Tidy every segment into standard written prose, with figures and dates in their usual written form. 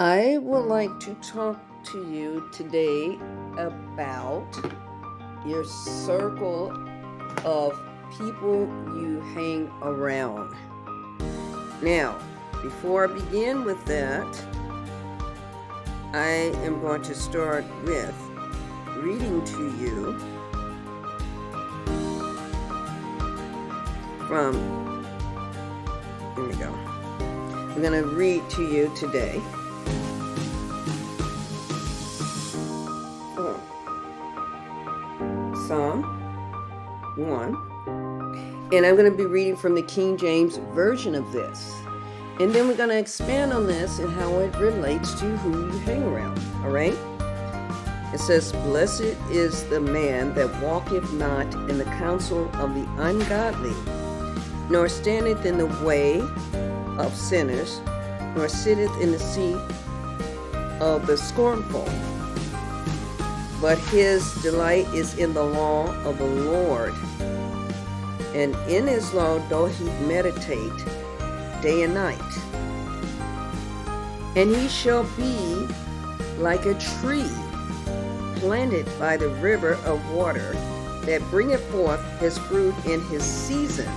I would like to talk to you today about your circle of people you hang around. Now, before I begin with that, I am going to start with reading to you from, here we go. I'm going to read to you today. Psalm 1. And I'm going to be reading from the King James Version of this. And then we're going to expand on this and how it relates to who you hang around. All right? It says, "Blessed is the man that walketh not in the counsel of the ungodly, nor standeth in the way of sinners, nor sitteth in the seat of the scornful. But his delight is in the law of the Lord, and in his law doth he meditate day and night. And he shall be like a tree planted by the river of water, that bringeth forth his fruit in his season.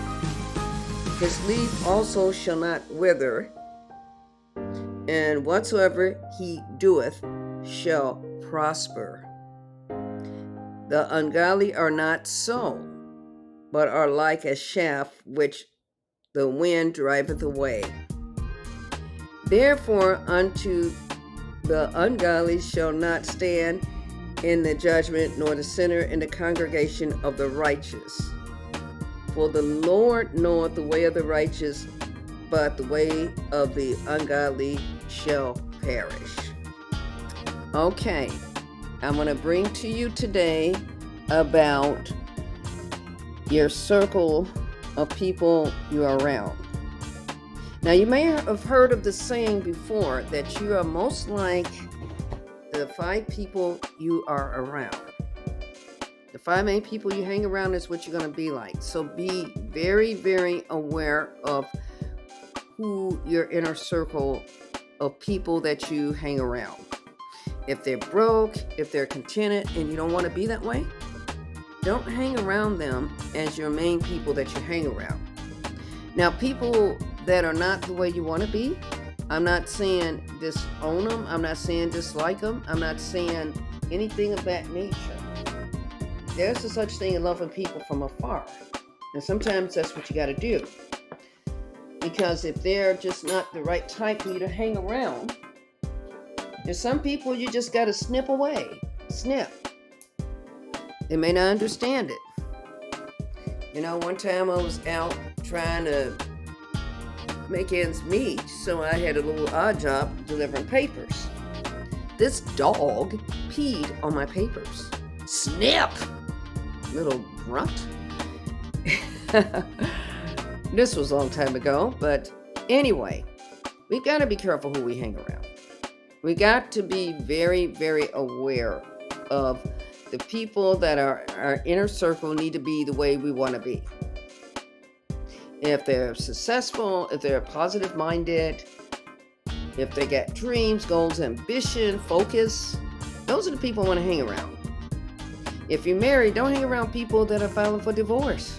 His leaf also shall not wither, and whatsoever he doeth shall prosper. The ungodly are not so, but are like a shaft which the wind driveth away. Therefore unto the ungodly shall not stand in the judgment, nor the sinner in the congregation of the righteous. For the Lord knoweth the way of the righteous, but the way of the ungodly shall perish." Okay, I'm going to bring to you today about your circle of people you are around. Now, you may have heard of the saying before that you are most like the 5 people you are around. The 5 main people you hang around is what you're going to be like. So be very, very aware of who your inner circle of people that you hang around. If they're broke, if they're contented, and you don't want to be that way, don't hang around them as your main people that you hang around. Now, people that are not the way you want to be, I'm not saying disown them. I'm not saying dislike them. I'm not saying anything of that nature. There's a such thing as loving people from afar. And sometimes that's what you got to do. Because if they're just not the right type for you to hang around, there's some people you just got to snip away. Snip. They may not understand it. One time I was out trying to make ends meet, so I had a little odd job delivering papers. This dog peed on my papers. Snip! Little grunt. This was a long time ago, but anyway, we got to be careful who we hang around. We got to be very, very aware of the people that are our inner circle need to be the way we want to be. If they're successful, if they're positive minded, if they got dreams, goals, ambition, focus, those are the people I want to hang around. If you're married, don't hang around people that are filing for divorce.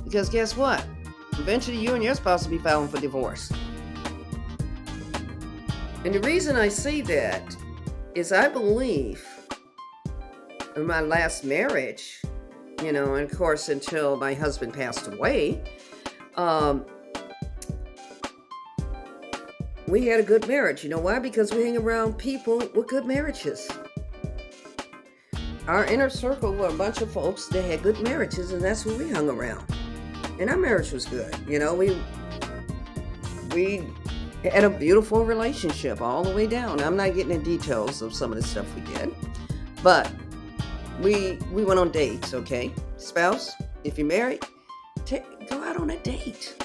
Because guess what? Eventually you and your spouse will be filing for divorce. And the reason I say that is I believe in my last marriage, and of course until my husband passed away, we had a good marriage. You know why? Because we hang around people with good marriages. Our inner circle were a bunch of folks that had good marriages, and that's who we hung around. And our marriage was good. We had a beautiful relationship all the way down. I'm not getting into details of some of the stuff we did, but we went on dates, okay? Spouse, if you're married, go out on a date.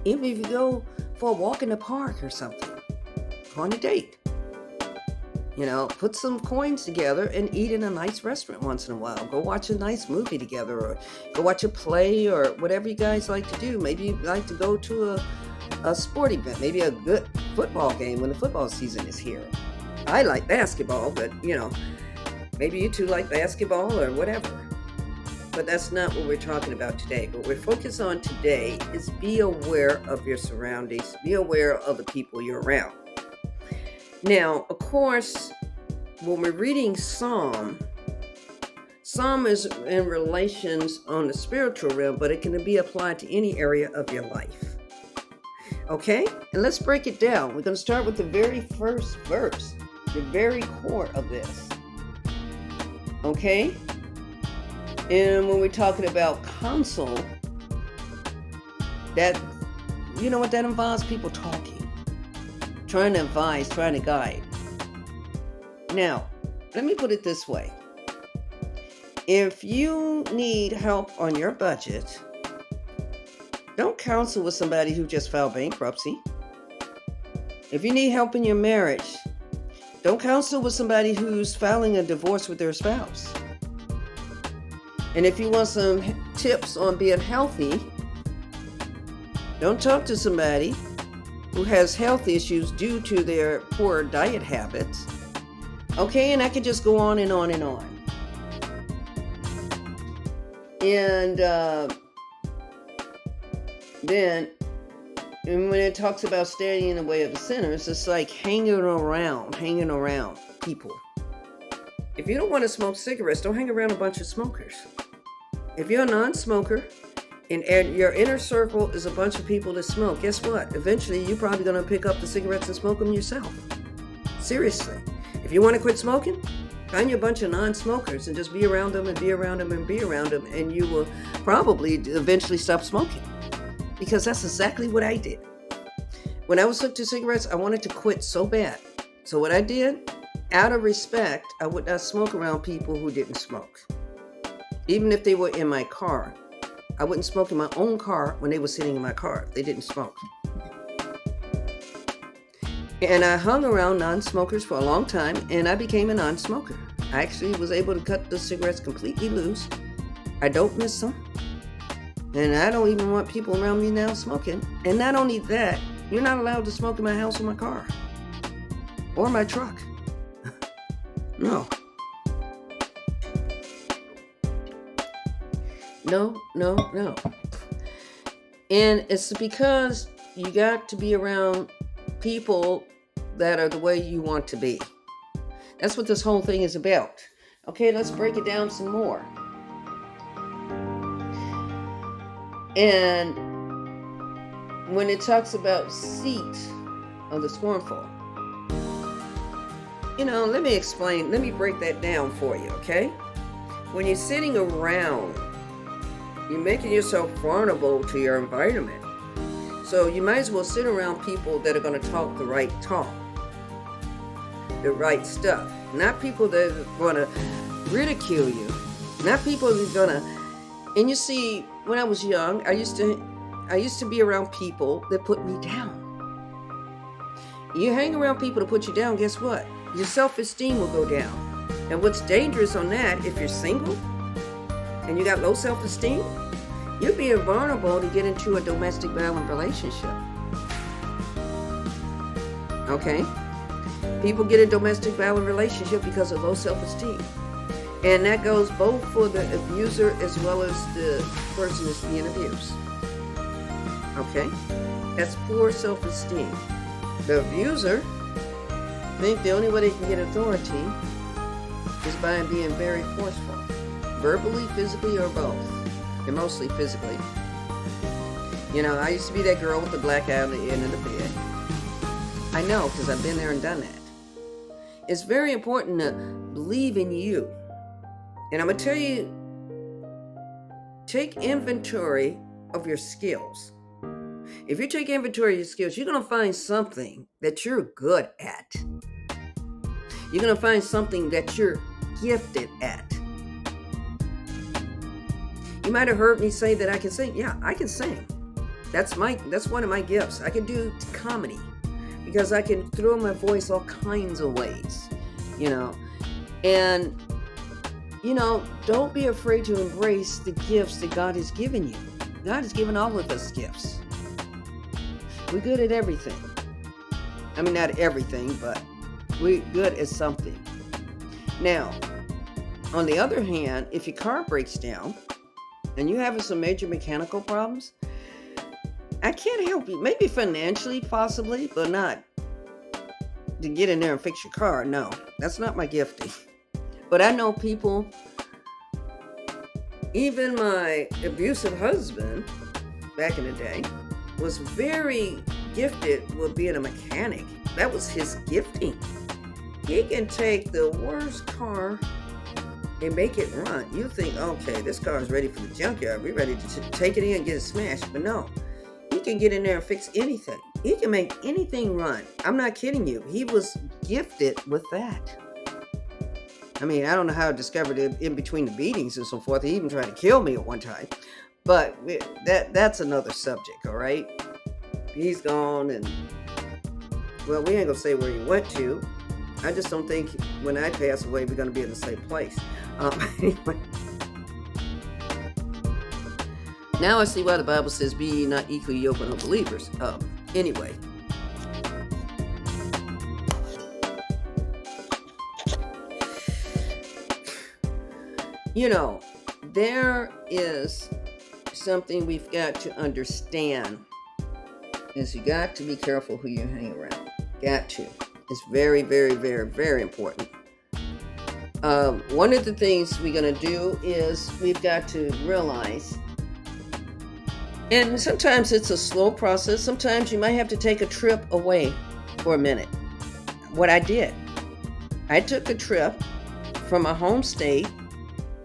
Even if you go for a walk in the park or something, go on a date. Put some coins together and eat in a nice restaurant once in a while. Go watch a nice movie together, or go watch a play, or whatever you guys like to do. Maybe you like to go to a sport event, maybe a good football game when the football season is here. I like basketball, but maybe you two like basketball or whatever. But that's not what we're talking about today. What we're focused on today is be aware of your surroundings, be aware of the people you're around. Now, of course, when we're reading Psalm is in relations on the spiritual realm, but it can be applied to any area of your life. Okay? And let's break it down. We're going to start with the very first verse, the very core of this. Okay? And when we're talking about counsel, that, you know what that involves? People talking, trying to advise, trying to guide. Now, let me put it this way. If you need help on your budget, don't counsel with somebody who just filed bankruptcy. If you need help in your marriage, don't counsel with somebody who's filing a divorce with their spouse. And if you want some tips on being healthy, don't talk to somebody who has health issues due to their poor diet habits. Okay, and I could just go on and on and on. And then when it talks about standing in the way of the sinners, it's like hanging around people. If you don't want to smoke cigarettes, don't hang around a bunch of smokers. If you're a non-smoker and your inner circle is a bunch of people that smoke, guess what? Eventually, you're probably going to pick up the cigarettes and smoke them yourself. Seriously. If you want to quit smoking, find you a bunch of non-smokers and just be around them and be around them and be around them, and you will probably eventually stop smoking. Because that's exactly what I did. When I was hooked to cigarettes, I wanted to quit so bad. So what I did, out of respect, I would not smoke around people who didn't smoke. Even if they were in my car. I wouldn't smoke in my own car when they were sitting in my car. They didn't smoke. And I hung around non-smokers for a long time, and I became a non-smoker. I actually was able to cut the cigarettes completely loose. I don't miss them. And I don't even want people around me now smoking. And not only that, you're not allowed to smoke in my house or my car. Or my truck. No. No. And it's because you got to be around people that are the way you want to be. That's what this whole thing is about. Okay, let's break it down some more. And when it talks about seat of the scornful, let me explain. Let me break that down for you, okay? When you're sitting around, you're making yourself vulnerable to your environment. So you might as well sit around people that are going to talk the right talk, the right stuff. Not people that are going to ridicule you. Not people that are going to... And you see, when I was young, I used to be around people that put me down. You hang around people to put you down, guess what? Your self-esteem will go down. And what's dangerous on that, if you're single and you got low self-esteem, you're being vulnerable to get into a domestic violent relationship. Okay? People get a domestic violent relationship because of low self-esteem. And that goes both for the abuser as well as the person that's being abused. Okay? That's poor self-esteem. The abuser think the only way they can get authority is by being very forceful. Verbally, physically, or both. And mostly physically. I used to be that girl with the black eye on the end of the bed. I know, because I've been there and done that. It's very important to believe in you. And I'm going to tell you, take inventory of your skills. If you take inventory of your skills, you're going to find something that you're good at. You're going to find something that you're gifted at. You might have heard me say that I can sing. Yeah, I can sing. That's one of my gifts. I can do comedy because I can throw my voice all kinds of ways, And, don't be afraid to embrace the gifts that God has given you. God has given all of us gifts. We're good at everything. I mean, not everything, but we're good at something. Now, on the other hand, if your car breaks down and you're having some major mechanical problems, I can't help you. Maybe financially, possibly, but not to get in there and fix your car. No, that's not my gifting. But I know people, even my abusive husband back in the day was very gifted with being a mechanic. That was his gifting. He can take the worst car and make it run. You think, okay, this car is ready for the junkyard. We're ready to take it in and get it smashed. But no, he can get in there and fix anything. He can make anything run. I'm not kidding you. He was gifted with that. I mean, I don't know how I discovered it in between the beatings and so forth. He even tried to kill me at one time. But that's another subject, all right? He's gone, and, well, we ain't going to say where he went to. I just don't think when I pass away, we're going to be in the same place. Anyway. Now I see why the Bible says, be ye not equally yoked with unbelievers. Anyway. You know, there is something we've got to understand, is you got to be careful who you hang around. Got to. It's very, very, very, very important. One of the things we're going to do is we've got to realize, and sometimes it's a slow process. Sometimes you might have to take a trip away for a minute. What I did, I took a trip from my home state,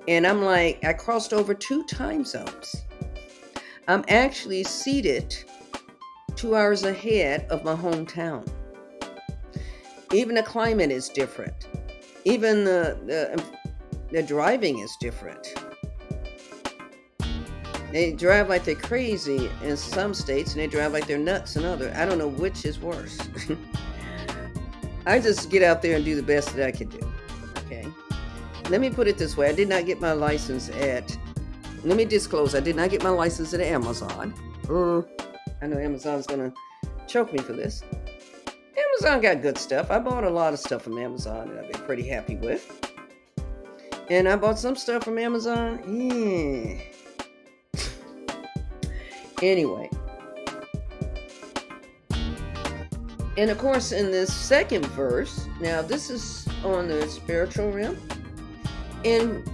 and I crossed over 2 time zones. I'm actually seated 2 hours ahead of my hometown. Even the climate is different. Even the driving is different. They drive like they're crazy in some states, and they drive like they're nuts in others. I don't know which is worse. I just get out there and do the best that I can do. Okay. Let me put it this way. I did not get my license let me disclose, I did not get my license at Amazon. I know Amazon's going to choke me for this. Amazon got good stuff. I bought a lot of stuff from Amazon that I've been pretty happy with. And I bought some stuff from Amazon. Anyway. And of course, in this second verse, now this is on the spiritual realm. And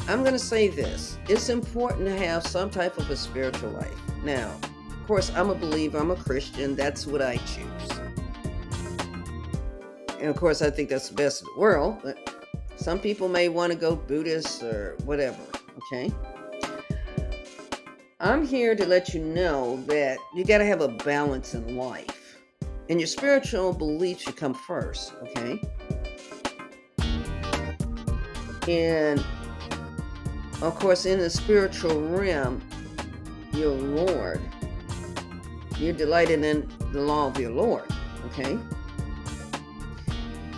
I'm going to say this. It's important to have some type of a spiritual life. Now, of course, I'm a believer. I'm a Christian. That's what I choose. And of course, I think that's the best of the world. But some people may want to go Buddhist or whatever. Okay? I'm here to let you know that you got to have a balance in life. And your spiritual beliefs should come first. Okay? And of course, in the spiritual realm, your Lord, you're delighted in the law of your Lord, okay?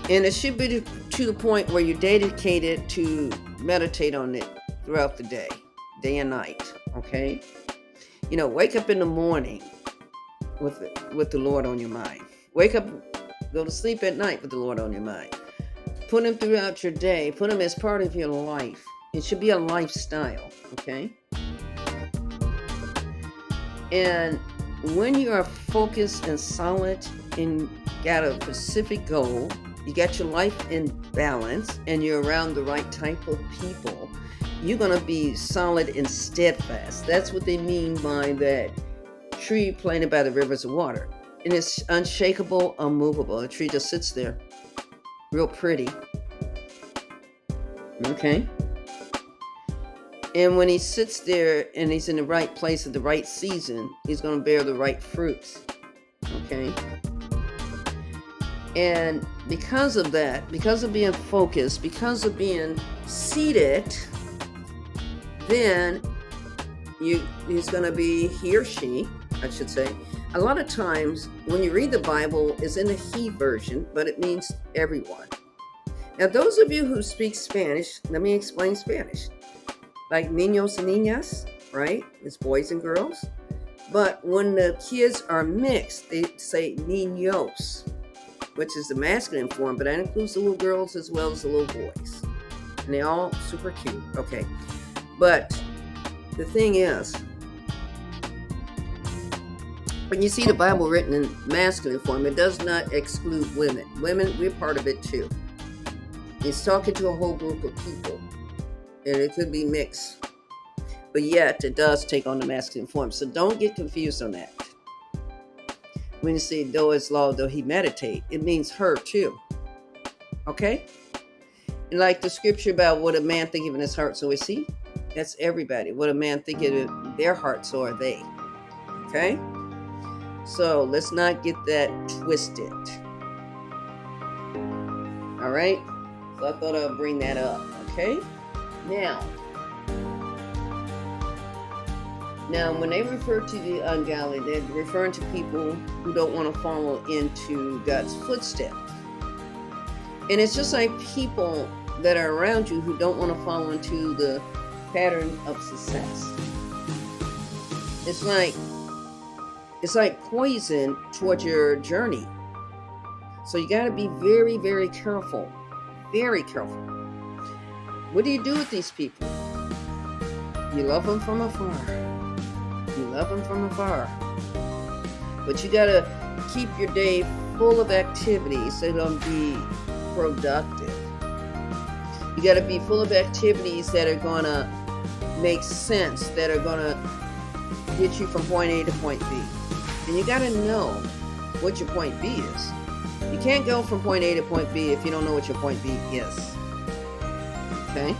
And it should be to the point where you're dedicated to meditate on it throughout the day and night, okay? You know, wake up in the morning with the Lord on your mind. Wake up, go to sleep at night with the Lord on your mind. Put him throughout your day. Put him as part of your life. It should be a lifestyle, okay? And when you are focused and solid and got a specific goal, you got your life in balance, and you're around the right type of people, you're going to be solid and steadfast. That's what they mean by that tree planted by the rivers of water. And it's unshakable, unmovable. The tree just sits there, real pretty. Okay? And when he sits there and he's in the right place at the right season, he's going to bear the right fruits. Okay? And because of that, because of being focused, because of being seated, then he's going to be, he or she, I should say. A lot of times when you read the Bible, it's in the he version, but it means everyone. Now, those of you who speak Spanish, let me explain Spanish. Like niños and niñas, right? It's boys and girls. But when the kids are mixed, they say niños. which is the masculine form, but that includes the little girls as well as the little boys. And they're all super cute. Okay. But the thing is, when you see the Bible written in masculine form, it does not exclude women. Women, we're part of it too. It's talking to a whole group of people, and it could be mixed. But yet, it does take on the masculine form. So don't get confused on that. When you say, though it's law, though he meditate, it means her too. Okay? And like the scripture about what a man thinketh in his heart, so is he. That's everybody. What a man thinketh in their heart, so are they. Okay? So let's not get that twisted. All right? So I thought I'd bring that up. Okay? Now, when they refer to the ungodly, they're referring to people who don't want to follow into God's footsteps. And it's just like people that are around you who don't want to follow into the pattern of success. It's like poison towards your journey. So you got to be very, very careful. Very careful. What do you do with these people? You love them from afar. You love them from afar. But you got to keep your day full of activities so don't be productive. You got to be full of activities that are going to make sense, that are going to get you from point A to point B. And you got to know what your point B is. You can't go from point A to point B if you don't know what your point B is. Okay?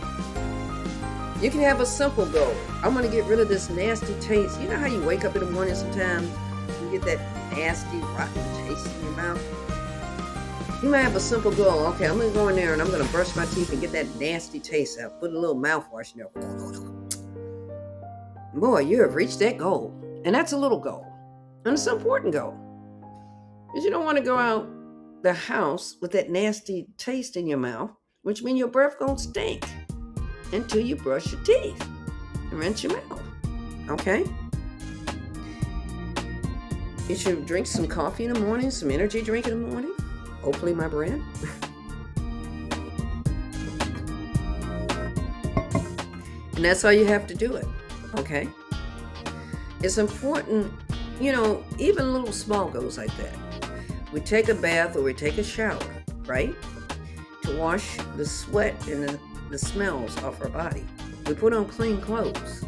You can have a simple goal. I'm going to get rid of this nasty taste. You know how you wake up in the morning sometimes, you get that nasty, rotten taste in your mouth? You might have a simple goal. Okay, I'm going to go in there and I'm going to brush my teeth and get that nasty taste out. Put a little mouthwash in there. Boy, you have reached that goal. And that's a little goal. And it's an important goal. Because you don't want to go out the house with that nasty taste in your mouth, which means your breath gonna stink until you brush your teeth and rinse your mouth. Okay? You should drink some coffee in the morning, some energy drink in the morning. Hopefully my brand. And that's how you have to do it. Okay? It's important, even little small goals like that. We take a bath or we take a shower, right? To wash the sweat and the smells off our body. We put on clean clothes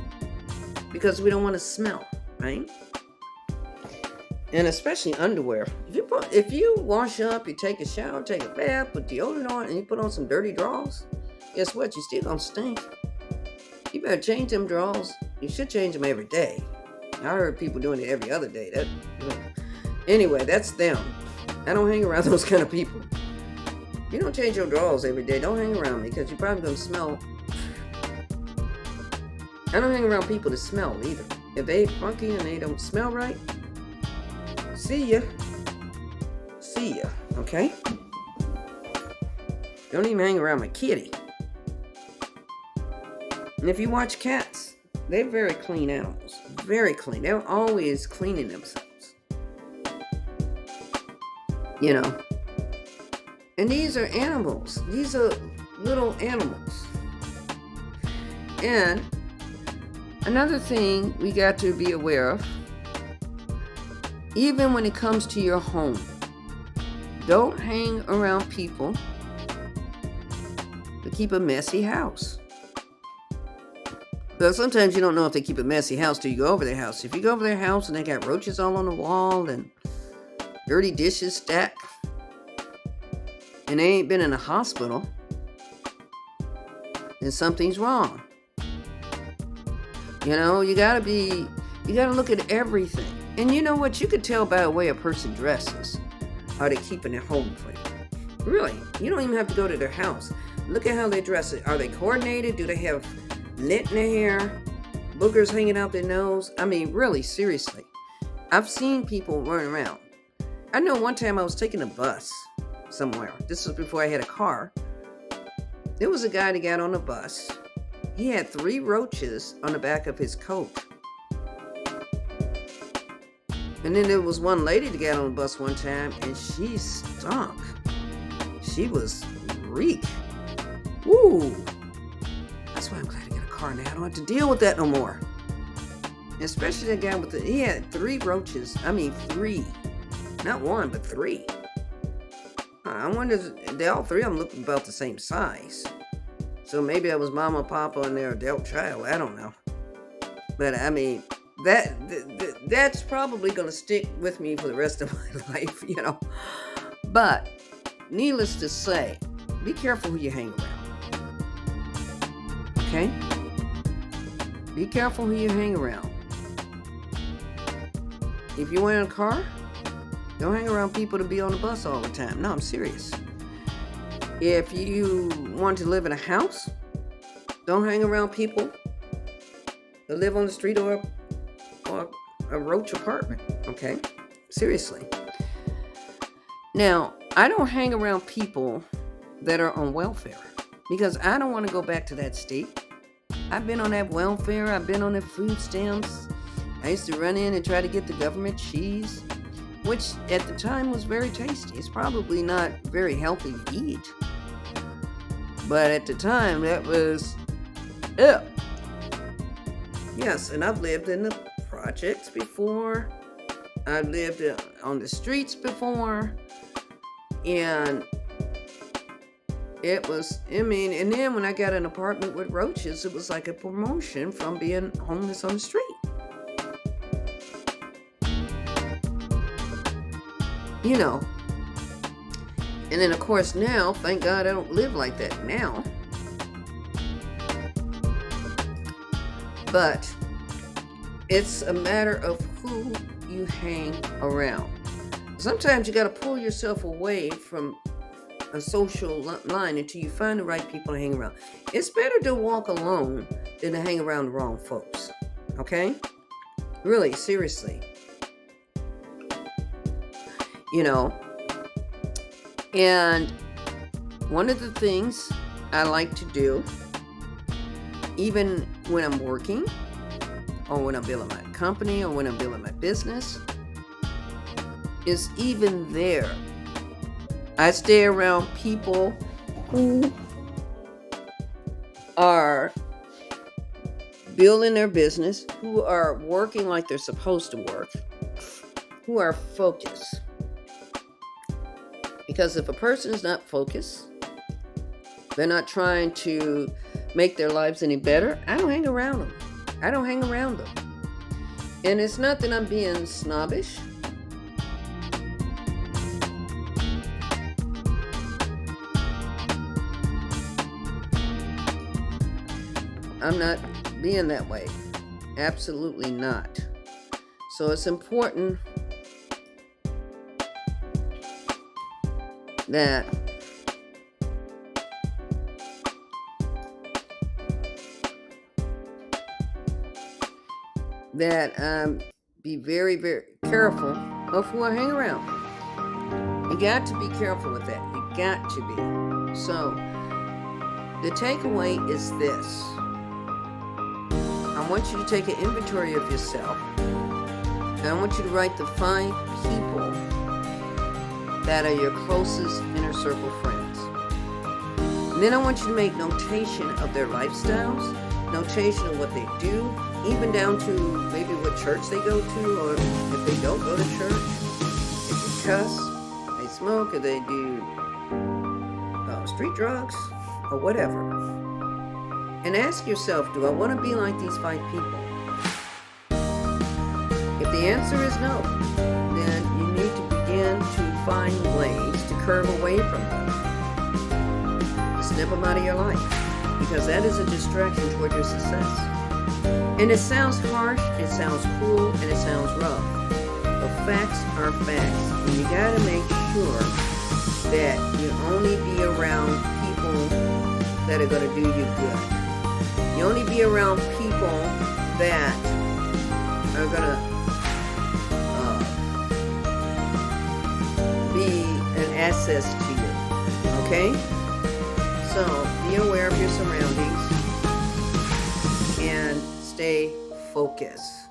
because we don't want to smell, right? And especially underwear. If you wash up, you take a shower, take a bath, put deodorant on, and you put on some dirty drawers, guess what? You still gonna stink. You better change them drawers. You should change them every day. I heard people doing it every other day. Anyway, that's them. I don't hang around those kind of people. You don't change your drawers every day. Don't hang around me because you're probably going to smell. I don't hang around people that smell either. If they funky and they don't smell right, see ya. See ya, okay? Don't even hang around my kitty. And if you watch cats, they're very clean animals. Very clean. They're always cleaning themselves. And these are animals. These are little animals. And another thing we got to be aware of, even when it comes to your home, don't hang around people that keep a messy house. Because sometimes you don't know if they keep a messy house till you go over their house. If you go over their house and they got roaches all on the wall and dirty dishes stacked, and they ain't been in a hospital, then something's wrong. You gotta look at everything. And you know what? You could tell by the way a person dresses. Are they keeping their home clean? Really, you don't even have to go to their house. Look at how they dress. Are they coordinated? Do they have lint in their hair? Boogers hanging out their nose? I mean, really, seriously. I've seen people run around. I know one time I was taking a bus somewhere. This was before I had a car. There was a guy that got on the bus. He had 3 roaches on the back of his coat. And then there was one lady that got on the bus one time, and she stunk. She was reek. Woo! That's why I'm glad I got a car now. I don't have to deal with that no more. Especially that guy he had 3 roaches. I mean 3. Not 1, but 3. I wonder if all 3 of them look about the same size. So maybe that was Mama, Papa, and their adult child. I don't know. But I mean, that's probably going to stick with me for the rest of my life, you know. But needless to say, be careful who you hang around. Okay? Be careful who you hang around. If you're in a car, don't hang around people to be on the bus all the time. No, I'm serious. If you want to live in a house, don't hang around people that live on the street or a roach apartment. Okay? Seriously. Now, I don't hang around people that are on welfare because I don't want to go back to that state. I've been on that welfare. I've been on the food stamps. I used to run in and try to get the government cheese, which at the time was very tasty. It's probably not very healthy to eat. But at the time, that was it. Yes, and I've lived in the projects before. I've lived on the streets before. And it was, and then when I got an apartment with roaches, it was like a promotion from being homeless on the street. You know. And then, of course, now, thank God I don't live like that now. But it's a matter of who you hang around. Sometimes you got to pull yourself away from a social line until you find the right people to hang around. It's better to walk alone than to hang around the wrong folks. Okay? Really, seriously. You know, and one of the things I like to do, even when I'm working, or when I'm building my company, or when I'm building my business, is even there, I stay around people who are building their business, who are working like they're supposed to work, who are focused. Because if a person is not focused, they're not trying to make their lives any better, I don't hang around them. I don't hang around them. And it's not that I'm being snobbish. I'm not being that way. Absolutely not. So it's important that be very, very careful of who I hang around. You got to be careful with that. You got to be. So the takeaway is this. I want you to take an inventory of yourself. And I want you to write the 5 people that are your closest inner circle friends. And then I want you to make notation of their lifestyles, notation of what they do, even down to maybe what church they go to, or if they don't go to church, if they cuss, they smoke, or they do street drugs, or whatever. And ask yourself, do I want to be like these 5 people? If the answer is no, then you need to begin to find ways to curve away from them. To snip them out of your life. Because that is a distraction toward your success. And it sounds harsh, it sounds cruel, and it sounds rough. But facts are facts. And you gotta make sure that you only be around people that are gonna do you good. You only be around people that are gonna be an asset to you. Okay? So be aware of your surroundings and stay focused.